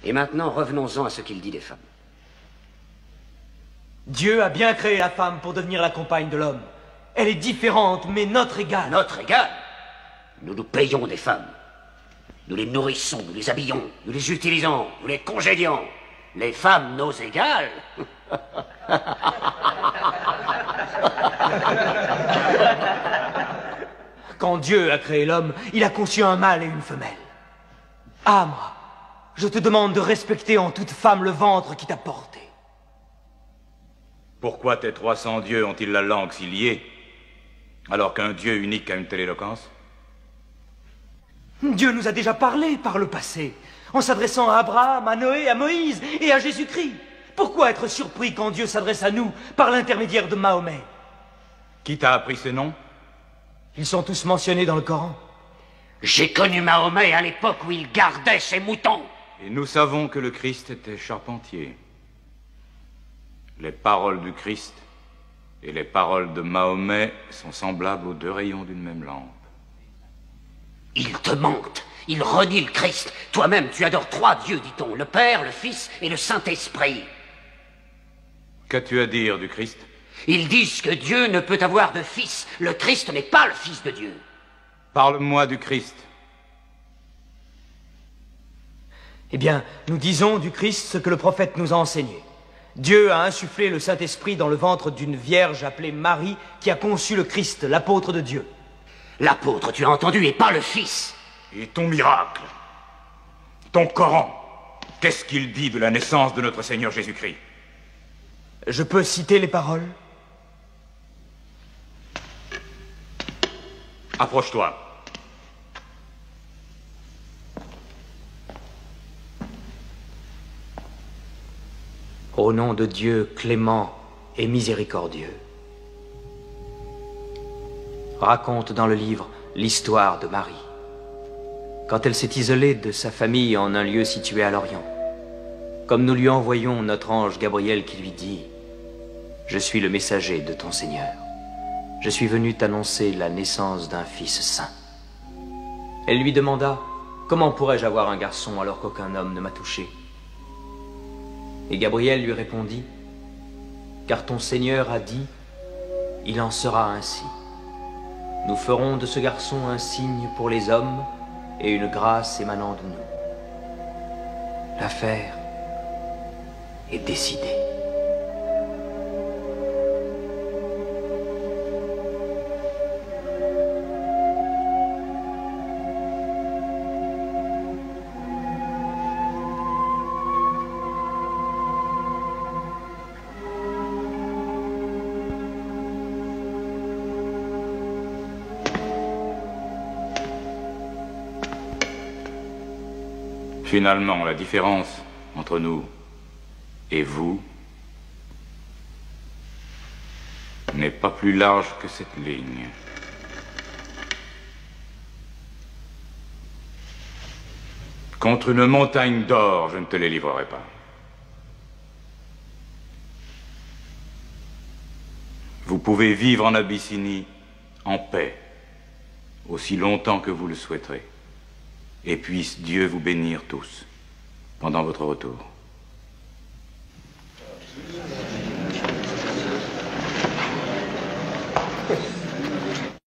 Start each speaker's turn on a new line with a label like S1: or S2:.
S1: Et maintenant, revenons-en à ce qu'il dit des femmes.
S2: Dieu a bien créé la femme pour devenir la compagne de l'homme. Elle est différente, mais notre égale.
S1: Notre égale? Nous nous payons des femmes. Nous les nourrissons, nous les habillons, nous les utilisons, nous les congédions. Les femmes, nos égales?
S2: Quand Dieu a créé l'homme, il a conçu un mâle et une femelle. Amra, je te demande de respecter en toute femme le ventre qui t'a porté.
S3: Pourquoi tes 300 dieux ont-ils la langue si liée, alors qu'un Dieu unique a une telle éloquence?
S2: Dieu nous a déjà parlé par le passé, en s'adressant à Abraham, à Noé, à Moïse et à Jésus-Christ. Pourquoi être surpris quand Dieu s'adresse à nous par l'intermédiaire de Mahomet?
S3: Qui t'a appris ces noms?
S2: Ils sont tous mentionnés dans le Coran.
S1: J'ai connu Mahomet à l'époque où il gardait ses moutons.
S3: Et nous savons que le Christ était charpentier. Les paroles du Christ et les paroles de Mahomet sont semblables aux deux rayons d'une même lampe.
S1: Il te mente. Il renie le Christ. Toi-même, tu adores 3 dieux, dit-on. Le Père, le Fils et le Saint-Esprit.
S3: Qu'as-tu à dire du Christ?
S1: Ils disent que Dieu ne peut avoir de fils. Le Christ n'est pas le Fils de Dieu.
S3: Parle-moi du Christ.
S2: Eh bien, nous disons du Christ ce que le prophète nous a enseigné. Dieu a insufflé le Saint-Esprit dans le ventre d'une vierge appelée Marie qui a conçu le Christ, l'apôtre de Dieu.
S1: L'apôtre, tu as entendu, et pas le Fils.
S3: Et ton miracle, ton Coran, qu'est-ce qu'il dit de la naissance de notre Seigneur Jésus-Christ?
S2: Je peux citer les paroles?
S3: Approche-toi.
S2: Au nom de Dieu clément et miséricordieux. Raconte dans le livre l'histoire de Marie. Quand elle s'est isolée de sa famille en un lieu situé à l'Orient, comme nous lui envoyons notre ange Gabriel qui lui dit « Je suis le messager de ton Seigneur. Je suis venu t'annoncer la naissance d'un fils saint. » Elle lui demanda « Comment pourrais-je avoir un garçon alors qu'aucun homme ne m'a touché ?» Et Gabriel lui répondit « Car ton Seigneur a dit, il en sera ainsi. Nous ferons de ce garçon un signe pour les hommes et une grâce émanant de nous. » L'affaire est décidée.
S3: Finalement, la différence entre nous et vous n'est pas plus large que cette ligne. Contre une montagne d'or, je ne te les livrerai pas. Vous pouvez vivre en Abyssinie en paix, aussi longtemps que vous le souhaiterez. Et puisse Dieu vous bénir tous pendant votre retour.